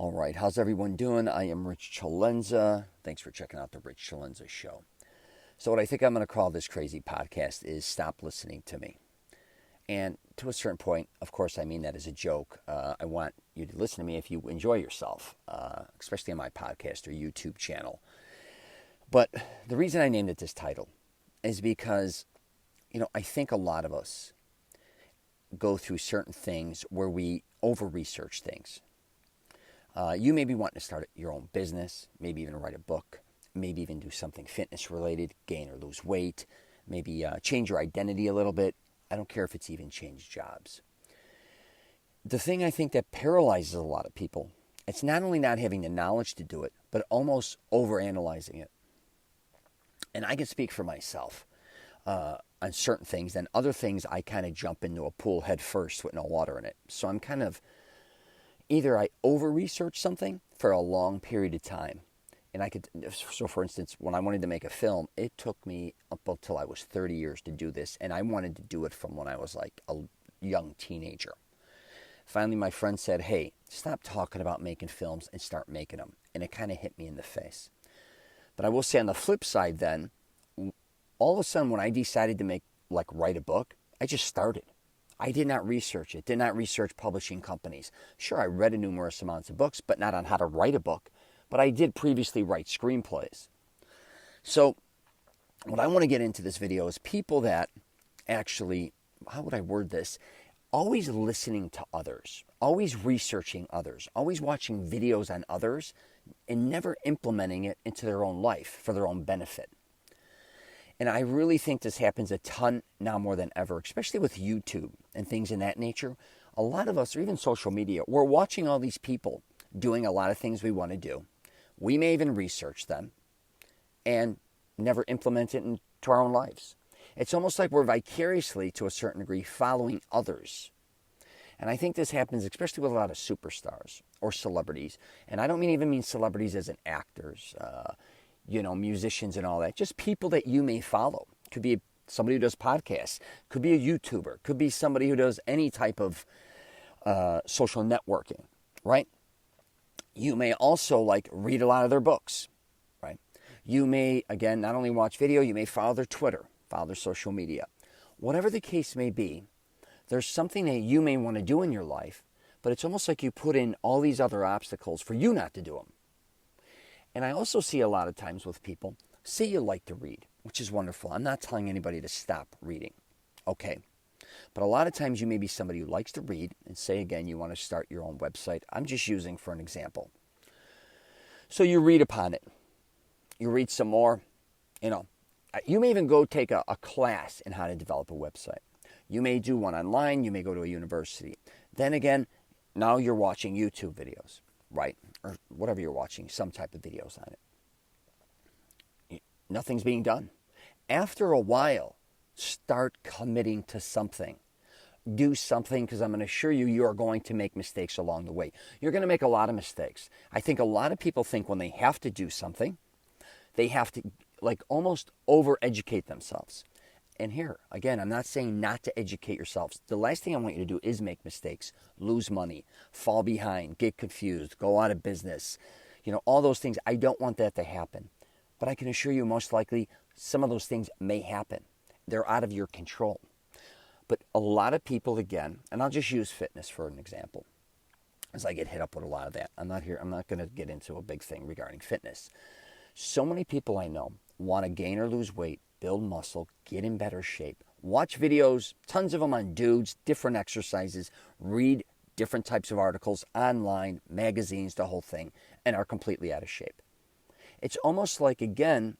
All right, how's everyone doing? I am Rich CELENZA. Thanks for checking out the Rich CELENZA show. So what I think I'm going to call this crazy podcast is Stop Listening to Me. And to a certain point, of course, I mean that as a joke. I want you to listen to me if you enjoy yourself, especially on my podcast or YouTube channel. But the reason I named it this title is because, I think a lot of us go through certain things where we over-research things. You may be wanting to start your own business, maybe even write a book, maybe even do something fitness-related, gain or lose weight, maybe change your identity a little bit. I don't care if it's even change jobs. The thing I think that paralyzes a lot of people, it's not only not having the knowledge to do it, but almost overanalyzing it. And I can speak for myself on certain things. Then other things, I kind of jump into a pool head first with no water in it. So I'm kind of, either I over-research something for a long period of time. And so for instance, when I wanted to make a film, it took me up until I was 30 years to do this. And I wanted to do it from when I was like a young teenager. Finally, my friend said, hey, stop talking about making films and start making them. And it kind of hit me in the face. But I will say on the flip side then, all of a sudden when I decided to write a book, I just started. I did not research it, did not research publishing companies. Sure, I read numerous amounts of books, but not on how to write a book. But I did previously write screenplays. So what I want to get into this video is people that actually, how would I word this? Always listening to others, always researching others, always watching videos on others, and never implementing it into their own life for their own benefit. And I really think this happens a ton now more than ever, especially with YouTube and things in that nature. A lot of us, or even social media, we're watching all these people doing a lot of things we want to do. We may even research them and never implement it into our own lives. It's almost like we're vicariously, to a certain degree, following others. And I think this happens especially with a lot of superstars or celebrities. And I don't even mean celebrities as in actors, musicians and all that. Just people that you may follow. Could be somebody who does podcasts. Could be a YouTuber. Could be somebody who does any type of social networking, right? You may also read a lot of their books, right? You may, again, not only watch video, you may follow their Twitter, follow their social media. Whatever the case may be, there's something that you may want to do in your life, but it's almost like you put in all these other obstacles for you not to do them. And I also see a lot of times with people, say you like to read, which is wonderful. I'm not telling anybody to stop reading, okay? But a lot of times you may be somebody who likes to read, and say again you want to start your own website. I'm just using for an example. So you read upon it. You read some more. You may even go take a class in how to develop a website. You may do one online. You may go to a university. Then again, now you're watching YouTube videos, right? Or whatever you're watching, some type of videos on it. Nothing's being done. After a while, start committing to something. Do something, because I'm going to assure you, you are going to make mistakes along the way. You're going to make a lot of mistakes. I think a lot of people think when they have to do something, they have to almost over-educate themselves. And here, again, I'm not saying not to educate yourselves. The last thing I want you to do is make mistakes, lose money, fall behind, get confused, go out of business. All those things. I don't want that to happen. But I can assure you most likely some of those things may happen. They're out of your control. But a lot of people, again, and I'll just use fitness for an example, as I get hit up with a lot of that. I'm not going to get into a big thing regarding fitness. So many people I know want to gain or lose weight, build muscle, get in better shape, watch videos, tons of them on dudes, different exercises, read different types of articles online, magazines, the whole thing, and are completely out of shape. It's almost like, again,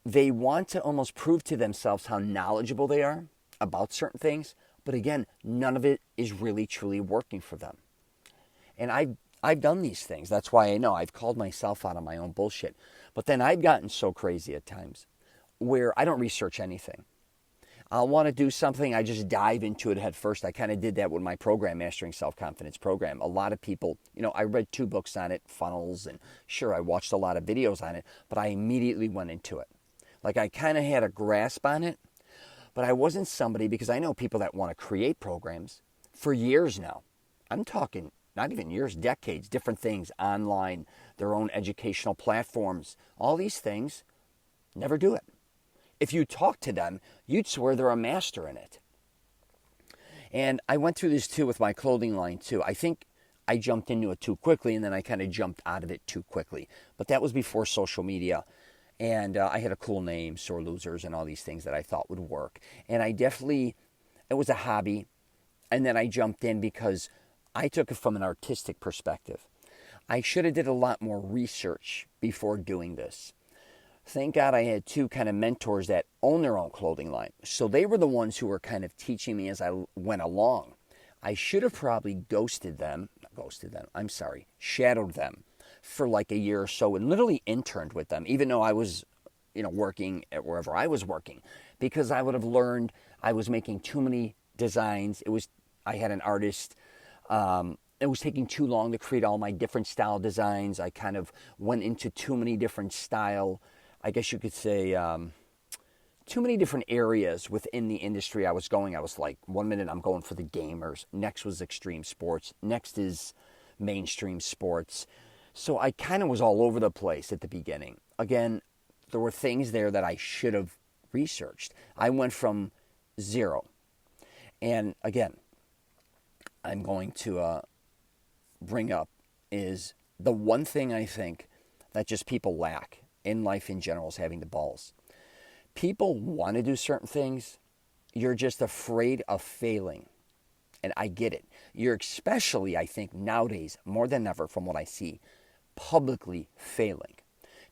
they want to almost prove to themselves how knowledgeable they are about certain things, but again, none of it is really truly working for them. And I've done these things. That's why I know I've called myself out on my own bullshit. But then I've gotten so crazy at times where I don't research anything. I'll want to do something, I just dive into it head first. I kind of did that with my program, Mastering Self-Confidence program. A lot of people, I read 2 books on it, funnels, and sure, I watched a lot of videos on it, but I immediately went into it. I kind of had a grasp on it, but I wasn't somebody, because I know people that want to create programs for years now. I'm talking not even years, decades, different things online, their own educational platforms, all these things, never do it. If you talk to them, you'd swear they're a master in it. And I went through this too with my clothing line too. I think I jumped into it too quickly, and then I kind of jumped out of it too quickly. But that was before social media. And I had a cool name, Sore Losers, and all these things that I thought would work. And I definitely, it was a hobby. And then I jumped in because I took it from an artistic perspective. I should have did a lot more research before doing this. Thank God I had two kind of mentors that own their own clothing line. So they were the ones who were kind of teaching me as I went along. I should have probably shadowed them for like a year or so and literally interned with them, even though I was, working at wherever I was working, because I would have learned. I was making too many designs. I had an artist. It was taking too long to create all my different style designs. I kind of went into too many different style, I guess you could say, too many different areas within the industry I was going. I was like, 1 minute I'm going for the gamers. Next was extreme sports. Next is mainstream sports. So I kind of was all over the place at the beginning. Again, there were things there that I should have researched. I went from zero. And again, I'm going to bring up is the one thing I think that just people lack in life in general is having the balls. People want to do certain things. You're just afraid of failing. And I get it. You're especially, I think, nowadays, more than ever from what I see, publicly failing.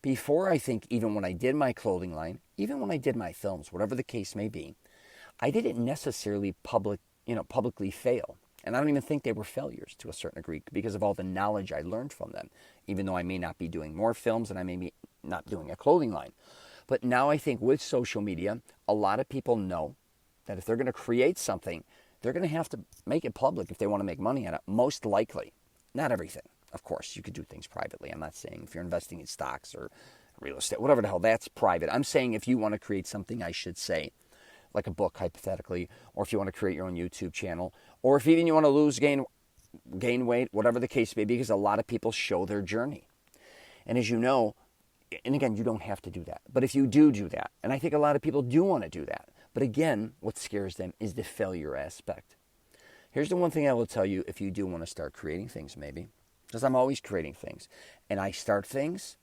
Before, I think, even when I did my clothing line, even when I did my films, whatever the case may be, I didn't necessarily publicly fail. And I don't even think they were failures to a certain degree because of all the knowledge I learned from them, even though I may not be doing more films and I may be not doing a clothing line. But now I think with social media, a lot of people know that if they're going to create something, they're going to have to make it public if they want to make money on it, most likely. Not everything. Of course, you could do things privately. I'm not saying if you're investing in stocks or real estate, whatever the hell, that's private. I'm saying if you want to create something, I should say, like a book hypothetically, or if you want to create your own YouTube channel, or if even you want to gain weight, whatever the case may be, because a lot of people show their journey. And as you know, and again, you don't have to do that. But if you do that, and I think a lot of people do want to do that, but again, what scares them is the failure aspect. Here's the one thing I will tell you if you do want to start creating things maybe, because I'm always creating things. And I start things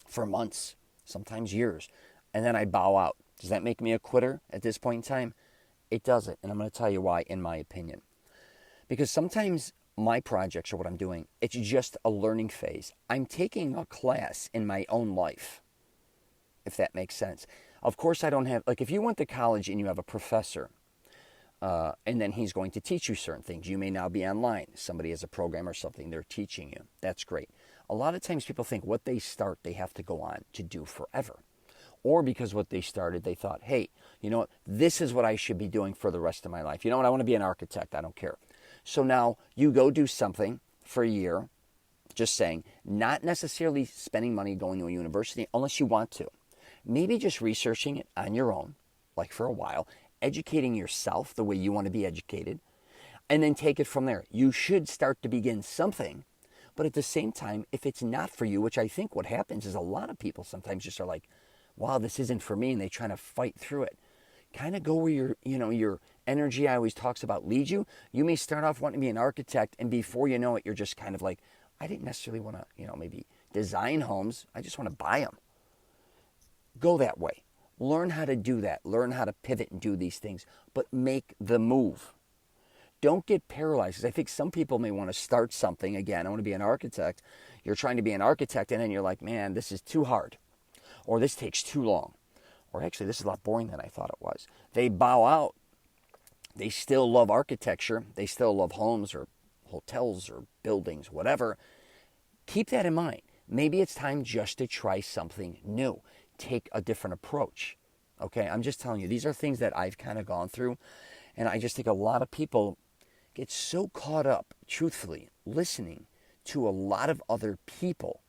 for months, sometimes years, and then I bow out. Does that make me a quitter at this point in time? It doesn't, and I'm going to tell you why, in my opinion. Because sometimes my projects or what I'm doing, it's just a learning phase. I'm taking a class in my own life, if that makes sense. Of course, I don't have, like if you went to college and you have a professor, and then he's going to teach you certain things. You may now be online. Somebody has a program or something they're teaching you. That's great. A lot of times people think what they start, they have to go on to do forever. Or because what they started, they thought, hey, you know what? This is what I should be doing for the rest of my life. You know what? I want to be an architect. I don't care. So now you go do something for a year, just saying, not necessarily spending money going to a university unless you want to. Maybe just researching it on your own, like for a while, educating yourself the way you want to be educated, and then take it from there. You should start to begin something, but at the same time, if it's not for you, which I think what happens is a lot of people sometimes just are like, wow, this isn't for me, and they try to fight through it. Kind of go where your energy I always talks about leads you. You may start off wanting to be an architect, and before you know it, you're just kind of like, I didn't necessarily want to, maybe design homes. I just want to buy them. Go that way. Learn how to do that. Learn how to pivot and do these things, but make the move. Don't get paralyzed, because I think some people may want to start something. Again, I want to be an architect. You're trying to be an architect, and then you're like, man, this is too hard. Or this takes too long. Or actually, this is a lot boring than I thought it was. They bow out. They still love architecture. They still love homes or hotels or buildings, whatever. Keep that in mind. Maybe it's time just to try something new. Take a different approach. Okay, I'm just telling you, these are things that I've kind of gone through. And I just think a lot of people get so caught up, truthfully, listening to a lot of other people.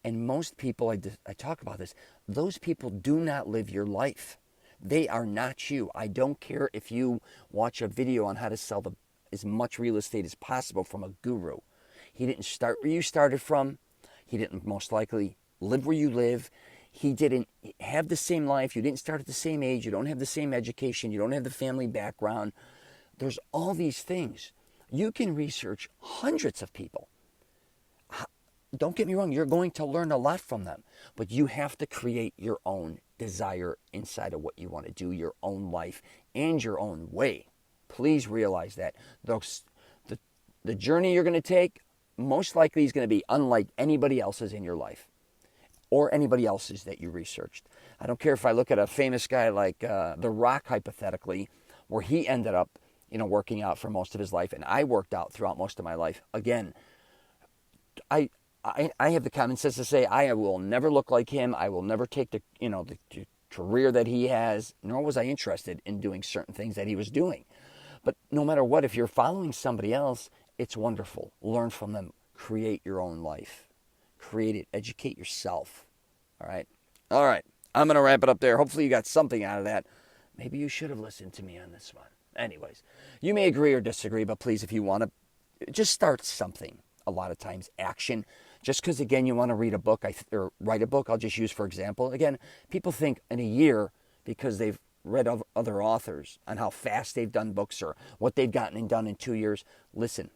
And most people, I talk about this, those people do not live your life. They are not you. I don't care if you watch a video on how to sell as much real estate as possible from a guru. He didn't start where you started from. He didn't most likely live where you live. He didn't have the same life. You didn't start at the same age. You don't have the same education. You don't have the family background. There's all these things. You can research hundreds of people. Don't get me wrong, you're going to learn a lot from them, but you have to create your own desire inside of what you want to do, your own life, and your own way. Please realize that. The journey you're going to take most likely is going to be unlike anybody else's in your life or anybody else's that you researched. I don't care if I look at a famous guy like The Rock, hypothetically, where he ended up working out for most of his life, and I worked out throughout most of my life. Again, I have the common sense to say I will never look like him. I will never take the career that he has, nor was I interested in doing certain things that he was doing. But no matter what, if you're following somebody else, it's wonderful. Learn from them. Create your own life. Create it. Educate yourself. All right? All right. I'm going to wrap it up there. Hopefully you got something out of that. Maybe you should have listened to me on this one. Anyways, you may agree or disagree, but please, if you want to, just start something. A lot of times, action. Just because, again, you want to read a book or write a book, I'll just use for example. Again, people think in a year, because they've read other authors on how fast they've done books or what they've gotten and done in 2 years. Listen,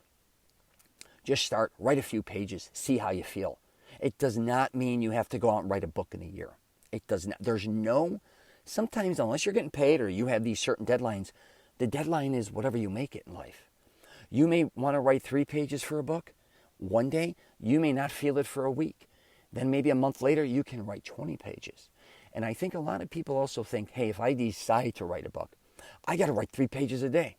just start, write a few pages, see how you feel. It does not mean you have to go out and write a book in a year. It does not. Sometimes, unless you're getting paid or you have these certain deadlines, the deadline is whatever you make it in life. You may want to write 3 pages for a book. One day, you may not feel it for a week. Then maybe a month later, you can write 20 pages. And I think a lot of people also think, hey, if I decide to write a book, I got to write 3 pages a day.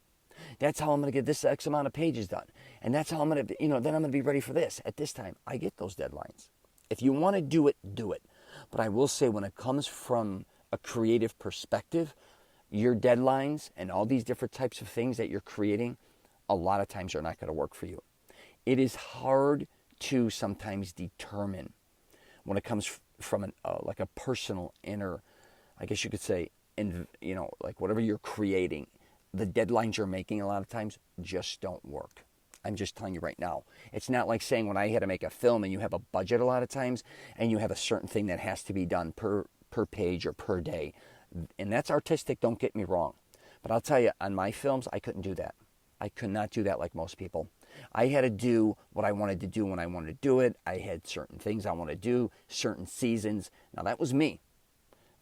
That's how I'm going to get this X amount of pages done. And that's how I'm going to, then I'm going to be ready for this at this time. I get those deadlines. If you want to do it, do it. But I will say when it comes from a creative perspective, your deadlines and all these different types of things that you're creating, a lot of times are not going to work for you. It is hard to sometimes determine when it comes from like a personal inner, I guess you could say, like whatever you're creating, the deadlines you're making a lot of times just don't work. I'm just telling you right now. It's not like saying when I had to make a film and you have a budget a lot of times and you have a certain thing that has to be done per page or per day. And that's artistic, don't get me wrong. But I'll tell you, on my films, I couldn't do that. I could not do that like most people. I had to do what I wanted to do when I wanted to do it. I had certain things I want to do, certain seasons. Now, that was me.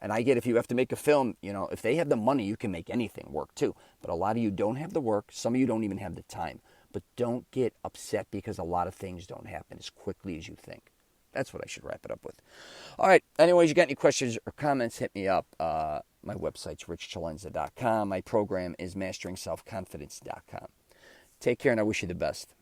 And I get if you have to make a film, if they have the money, you can make anything work too. But a lot of you don't have the work. Some of you don't even have the time. But don't get upset because a lot of things don't happen as quickly as you think. That's what I should wrap it up with. All right. Anyways, you got any questions or comments, hit me up. My website's richcelenza.com. My program is masteringselfconfidence.com. Take care, and I wish you the best.